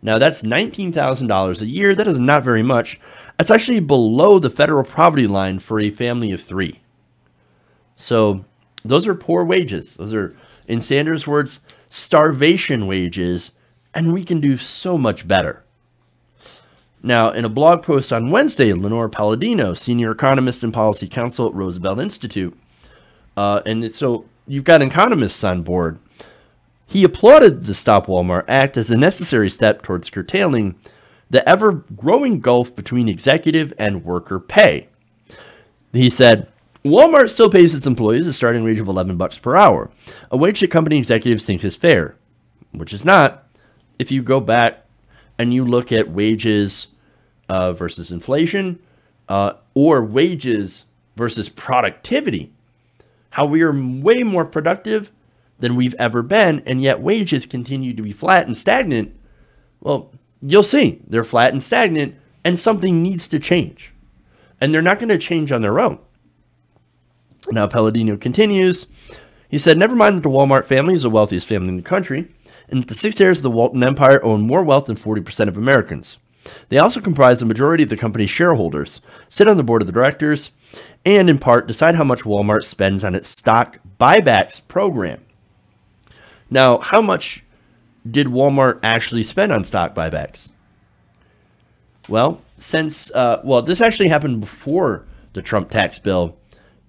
Now, that's $19,000 a year. That is not very much. It's actually below the federal poverty line for a family of three. So those are poor wages. Those are, in Sanders' words, starvation wages, and we can do so much better. Now, in a blog post on Wednesday, Lenore Palladino, senior economist and policy counsel at Roosevelt Institute, and so you've got economists on board. He applauded the Stop Walmart Act as a necessary step towards curtailing the ever-growing gulf between executive and worker pay. He said, Walmart still pays its employees a starting wage of $11 per hour, a wage that company executives think is fair, which is not. If you go back and you look at wages versus inflation or wages versus productivity, how we are way more productive than we've ever been, and yet wages continue to be flat and stagnant, well, you'll see they're flat and stagnant, and something needs to change. And they're not going to change on their own. Now, Palladino continues. He said, never mind that the Walmart family is the wealthiest family in the country, and that the 6 heirs of the Walton Empire own more wealth than 40% of Americans. They also comprise the majority of the company's shareholders, sit on the board of the directors, and in part decide how much Walmart spends on its stock buybacks program. Now, how much did Walmart actually spend on stock buybacks? Well, this actually happened before the Trump tax bill.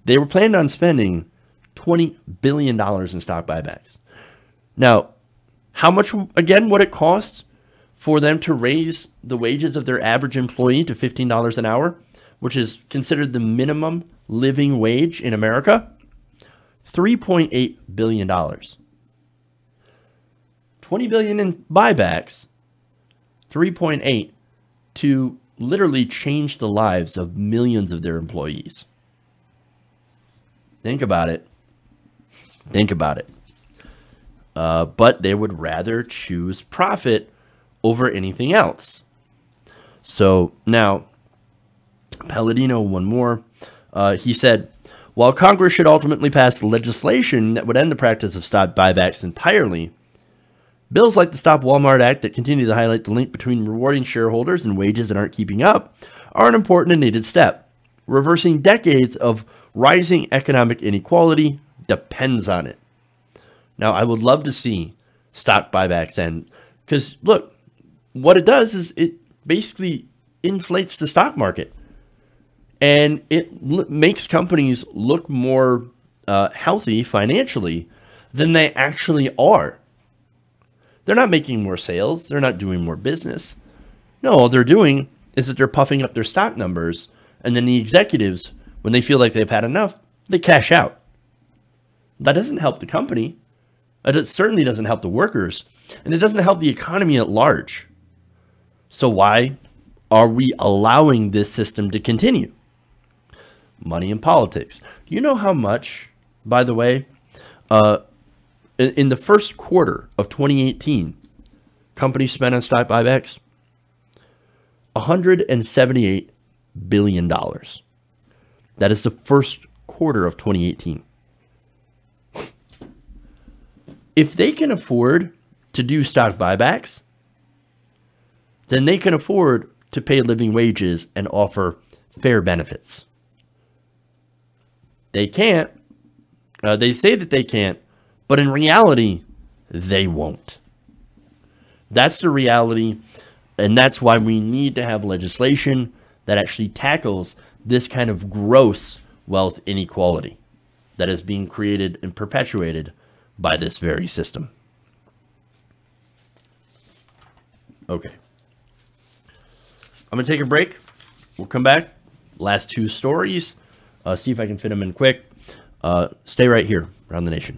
They were planning on spending $20 billion in stock buybacks. Now, how much, again, would it cost for them to raise the wages of their average employee to $15 an hour, which is considered the minimum living wage in America? $3.8 billion. $20 billion in buybacks, 3.8 to literally change the lives of millions of their employees. Think about it. Think about it. But they would rather choose profit over anything else. So now, Palladino, one more. He said, while Congress should ultimately pass legislation that would end the practice of stock buybacks entirely, bills like the Stop Walmart Act that continue to highlight the link between rewarding shareholders and wages that aren't keeping up are an important and needed step. Reversing decades of rising economic inequality depends on it. Now, I would love to see stock buybacks end, because look, what it does is it basically inflates the stock market, and it makes companies look more healthy financially than they actually are. They're not making more sales. They're not doing more business. No, all they're doing is that they're puffing up their stock numbers, and then the executives, when they feel like they've had enough, they cash out. That doesn't help the company. It certainly doesn't help the workers, and it doesn't help the economy at large. So why are we allowing this system to continue? Money in politics. Do you know how much, by the way, in the first quarter of 2018, companies spent on stock buybacks? $178 billion. That is the first quarter of 2018. If they can afford to do stock buybacks, then they can afford to pay living wages and offer fair benefits. They can't. They say that they can't, but in reality, they won't. That's the reality, and that's why we need to have legislation that actually tackles this kind of gross wealth inequality that is being created and perpetuated by this very system. Okay. I'm going to take a break. We'll come back. Last two stories. See if I can fit them in quick. Stay right here around the nation.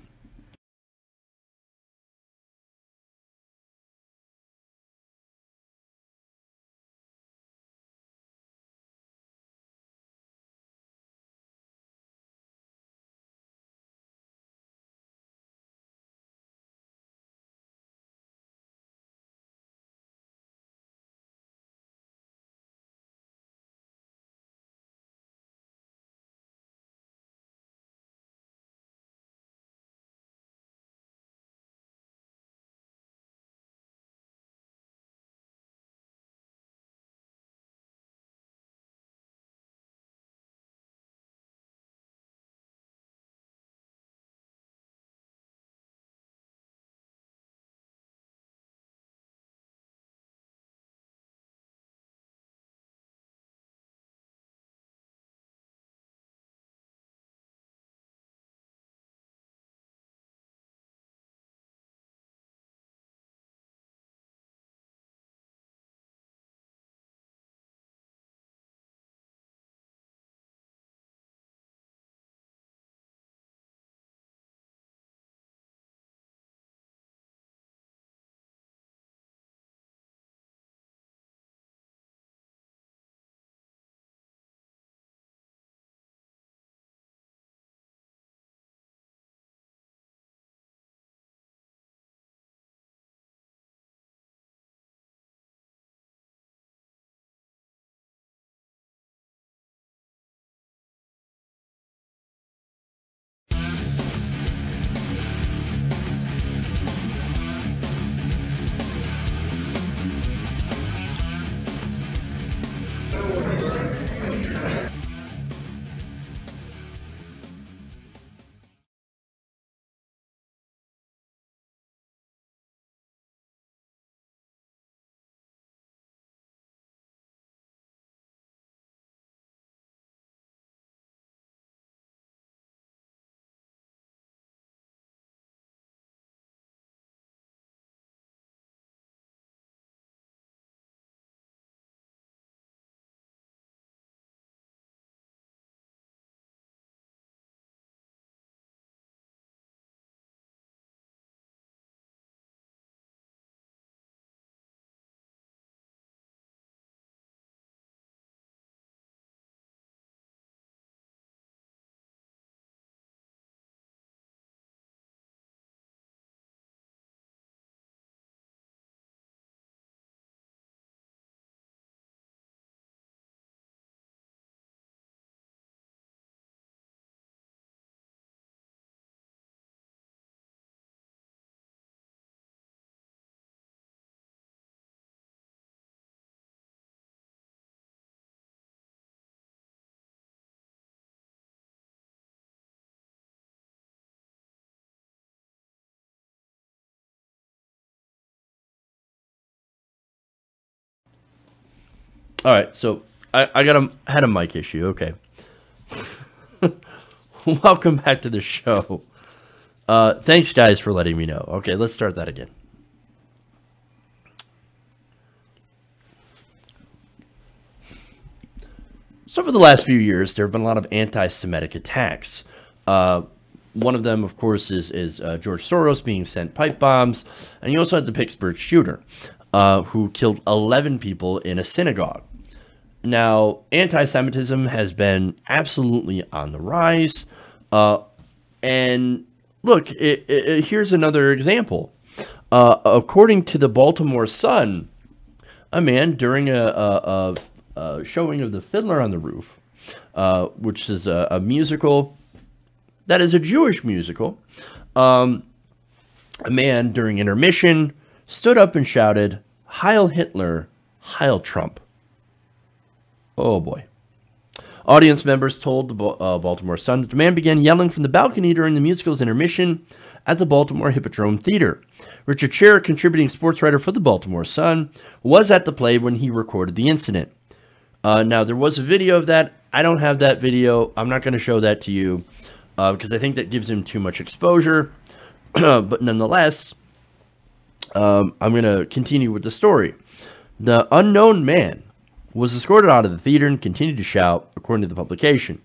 All right, so I had a mic issue. Okay. Welcome back to the show. Thanks, guys, for letting me know. Okay, let's start that again. So for the last few years, there have been a lot of anti-Semitic attacks. One of them, of course, is George Soros being sent pipe bombs. And you also had the Pittsburgh shooter, who killed 11 people in a synagogue. Now, anti-Semitism has been absolutely on the rise. And look, here's another example. According to the Baltimore Sun, a man during a showing of the Fiddler on the Roof, which is a musical that is a Jewish musical, a man during intermission stood up and shouted, "Heil Hitler, Heil Trump." Oh boy. Audience members told the Baltimore Sun that the man began yelling from the balcony during the musical's intermission at the Baltimore Hippodrome Theater. Richard Scher, contributing sports writer for the Baltimore Sun, was at the play when he recorded the incident. Now, there was a video of that. I don't have that video. I'm not going to show that to you because I think that gives him too much exposure. But nonetheless, I'm going to continue with the story. The unknown man was escorted out of the theater and continued to shout, according to the publication.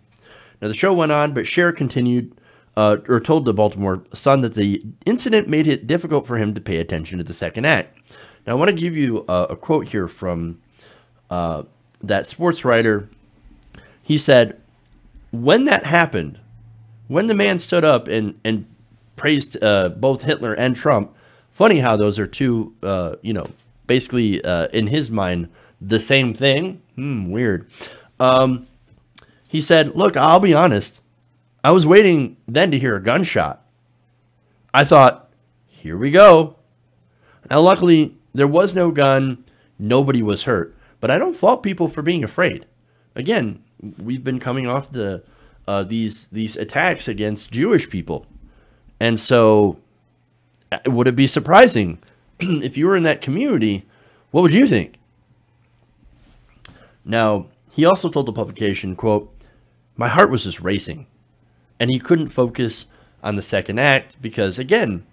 Now, the show went on, but Scher continued, or told the Baltimore Sun that the incident made it difficult for him to pay attention to the second act. Now, I want to give you a quote here from that sports writer. He said, when that happened, when the man stood up and praised both Hitler and Trump, funny how those are two, basically in his mind, the same thing. Weird. He said, look, I'll be honest. I was waiting then to hear a gunshot. I thought, here we go. Now, luckily, there was no gun. Nobody was hurt. But I don't fault people for being afraid. Again, we've been coming off these attacks against Jewish people. And so, would it be surprising if you were in that community? What would you think? Now, he also told the publication, quote, "My heart was just racing, and he couldn't focus on the second act because, again,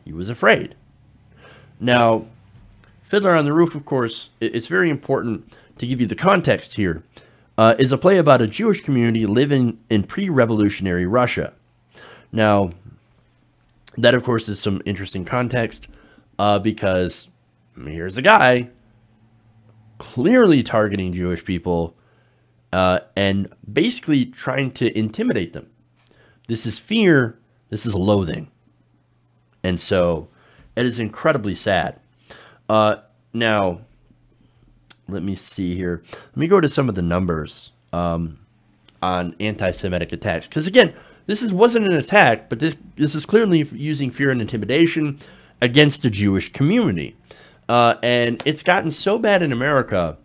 he was afraid." Now, Fiddler on the Roof, of course, it's very important to give you the context here, is a play about a Jewish community living in pre-revolutionary Russia. Now, that, of course, is some interesting context because here's a guy clearly targeting Jewish people and basically trying to intimidate them. This is fear. This is loathing. And so it is incredibly sad. Now, let me see here. Let me go to some of the numbers on anti-Semitic attacks. Because, again, this wasn't an attack, but this is clearly using fear and intimidation against the Jewish community. And it's gotten so bad in America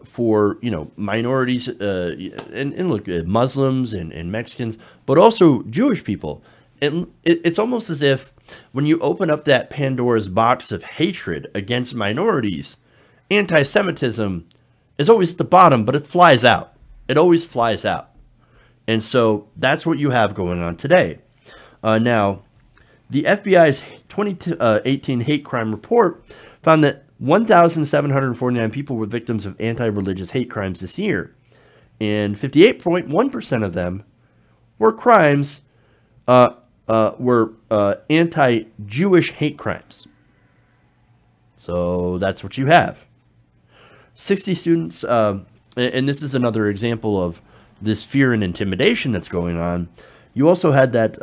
for, minorities and look, Muslims and Mexicans, but also Jewish people. It's almost as if when you open up that Pandora's box of hatred against minorities, anti-Semitism is always at the bottom, but it flies out. It always flies out. And so that's what you have going on today. Now, the FBI's 2018 hate crime report found that 1,749 people were victims of anti-religious hate crimes this year. And 58.1% of them were crimes anti-Jewish hate crimes. So that's what you have. 60 students, and this is another example of this fear and intimidation that's going on. You also had that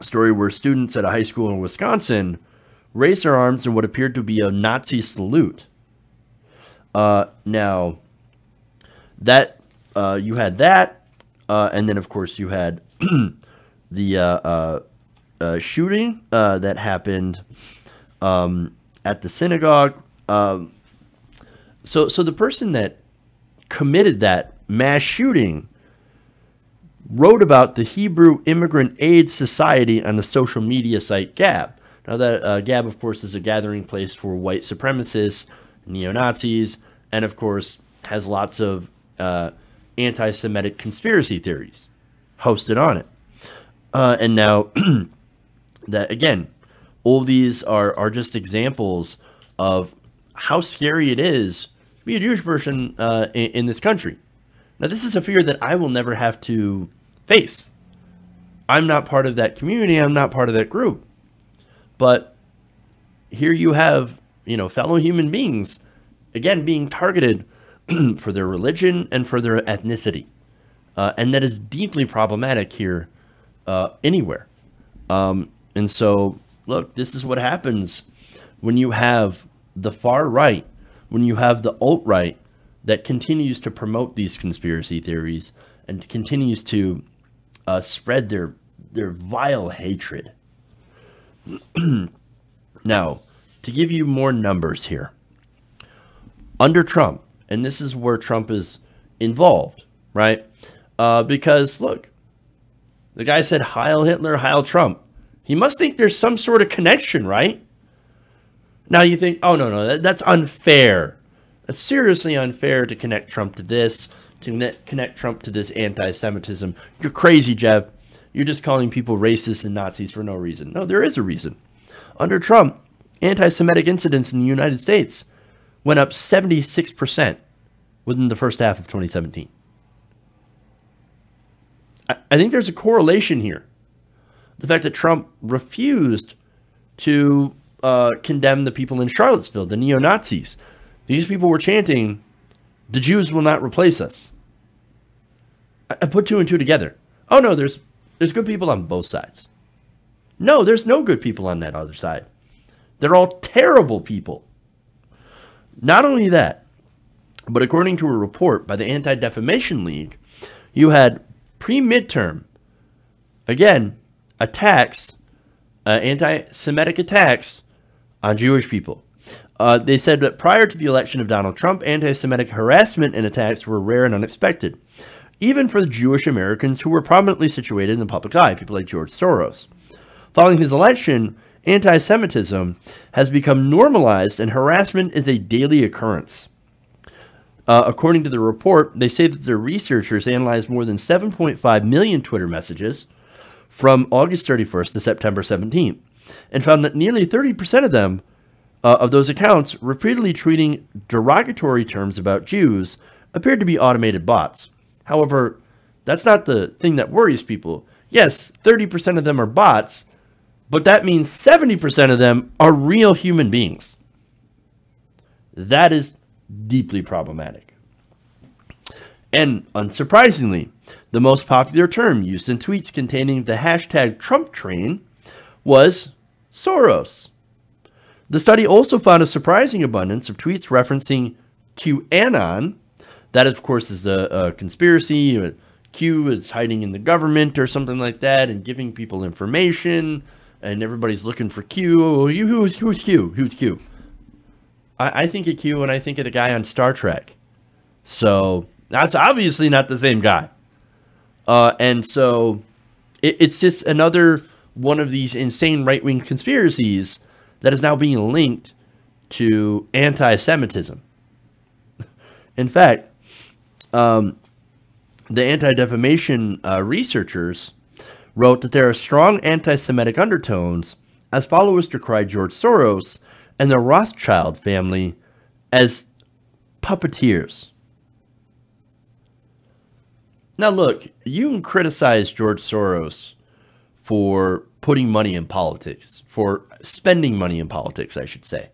story where students at a high school in Wisconsin raised their arms in what appeared to be a Nazi salute. Now, that you had that, and then of course you had the shooting that happened at the synagogue. So the person that committed that mass shooting wrote about the Hebrew Immigrant Aid Society on the social media site Gab. Now that Gab, of course, is a gathering place for white supremacists, neo-Nazis, and of course has lots of anti-Semitic conspiracy theories hosted on it. And now that, again, all these are just examples of how scary it is to be a Jewish person in this country. Now, this is a fear that I will never have to face. I'm not part of that community. I'm not part of that group. But here you have, fellow human beings, again, being targeted for their religion and for their ethnicity. And that is deeply problematic here anywhere. And so, look, this is what happens when you have the far right, when you have the alt-right that continues to promote these conspiracy theories and continues to spread their vile hatred. Now, to give you more numbers here, under Trump, and this is where Trump is involved, right? Because, look, the guy said, Heil Hitler, Heil Trump. He must think there's some sort of connection, right? Now you think, oh, no, that's unfair. It's seriously unfair to connect Trump to this, to connect Trump to this anti-Semitism. You're crazy, Jeff. You're just calling people racist and Nazis for no reason. No, there is a reason. Under Trump, anti-Semitic incidents in the United States went up 76% within the first half of 2017. I think there's a correlation here. The fact that Trump refused to condemn the people in Charlottesville, the neo-Nazis. These people were chanting, "The Jews will not replace us." I put two and two together. Oh, no, there's good people on both sides. No, there's no good people on that other side. They're all terrible people. Not only that, but according to a report by the Anti-Defamation League, you had pre-midterm, again, attacks, anti-Semitic attacks on Jewish people. They said that prior to the election of Donald Trump, anti-Semitic harassment and attacks were rare and unexpected, even for the Jewish Americans who were prominently situated in the public eye, people like George Soros. Following his election, anti-Semitism has become normalized and harassment is a daily occurrence. According to the report, they say that their researchers analyzed more than 7.5 million Twitter messages from August 31st to September 17th, and found that nearly 30% of them, of those accounts, repeatedly tweeting derogatory terms about Jews, appeared to be automated bots. However, that's not the thing that worries people. Yes, 30% of them are bots, but that means 70% of them are real human beings. That is deeply problematic. And unsurprisingly, the most popular term used in tweets containing the hashtag Trump train was Soros. The study also found a surprising abundance of tweets referencing QAnon. That, of course, is a conspiracy. Q is hiding in the government or something like that and giving people information, and everybody's looking for Q. Oh, who's Q? Who's Q? I think of Q and I think of the guy on Star Trek. So that's obviously not the same guy. And so it's just another one of these insane right-wing conspiracies that is now being linked to anti-Semitism. In fact, the anti-defamation researchers wrote that there are strong anti-Semitic undertones as followers decry George Soros and the Rothschild family as puppeteers. Now look, you can criticize George Soros for putting money in politics, for spending money in politics, I should say.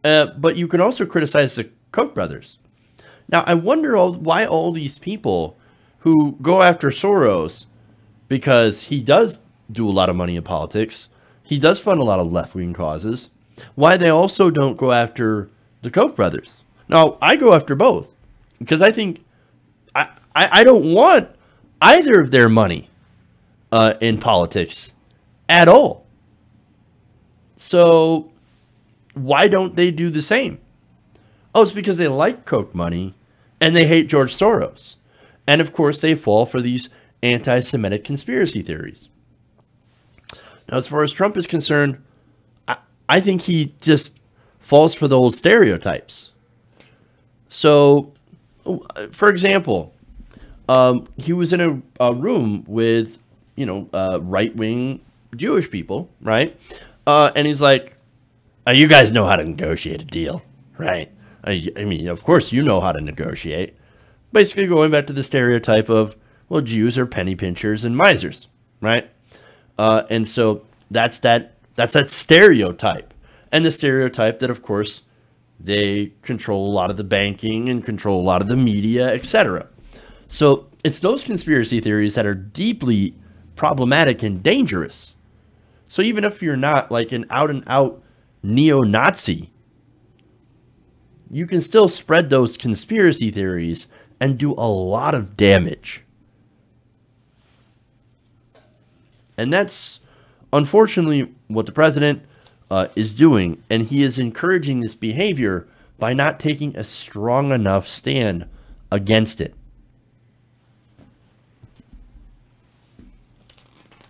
But you can also criticize the Koch brothers. Now, I wonder why all these people who go after Soros, because he does do a lot of money in politics, he does fund a lot of left-wing causes, why they also don't go after the Koch brothers. Now, I go after both, because I think I don't want either of their money in politics at all. So why don't they do the same? Oh, it's because they like Koch money and they hate George Soros. And of course, they fall for these anti-Semitic conspiracy theories. Now, as far as Trump is concerned, I think he just falls for the old stereotypes. So, for example, he was in a room with, right-wing Jewish people, right? And he's like, you guys know how to negotiate a deal, right? I mean, of course you know how to negotiate. Basically going back to the stereotype of, well, Jews are penny pinchers and misers, right? And so that's that stereotype. And the stereotype that, of course, they control a lot of the banking and control a lot of the media, etc. So it's those conspiracy theories that are deeply problematic and dangerous. So even if you're not like an out-and-out neo-Nazi, you can still spread those conspiracy theories and do a lot of damage. And that's unfortunately what the president is doing. And he is encouraging this behavior by not taking a strong enough stand against it.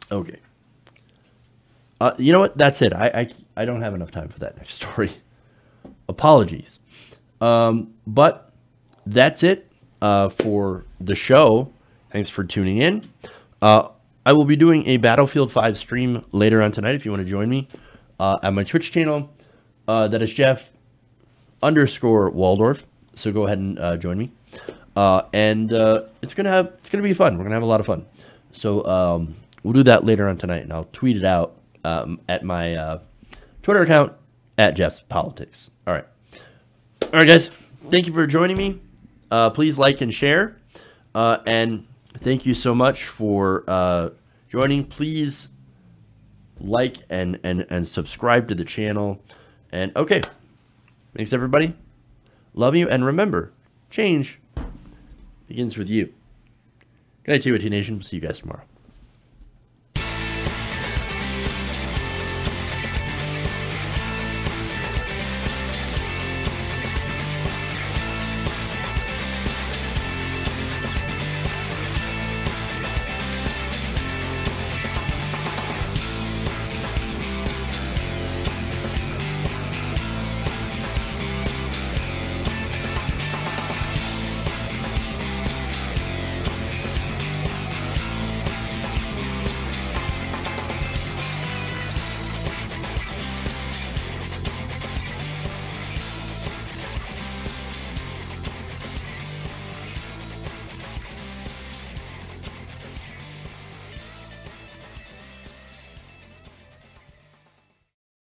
Okay. You know what? That's it. I don't have enough time for that next story. Apologies. But that's it for the show. Thanks for tuning in. I will be doing a Battlefield 5 stream later on tonight if you want to join me at my Twitch channel. That is Jeff_Waldorf. So go ahead and join me. And it's gonna be fun. We're gonna have a lot of fun. So we'll do that later on tonight, and I'll tweet it out at my Twitter account at Jeff's Politics. All right, guys. Thank you for joining me. Please like and share, and thank you so much for joining. Please like and subscribe to the channel. And okay, thanks everybody. Love you, and remember, change begins with you. Good night to you, T Nation. See you guys tomorrow.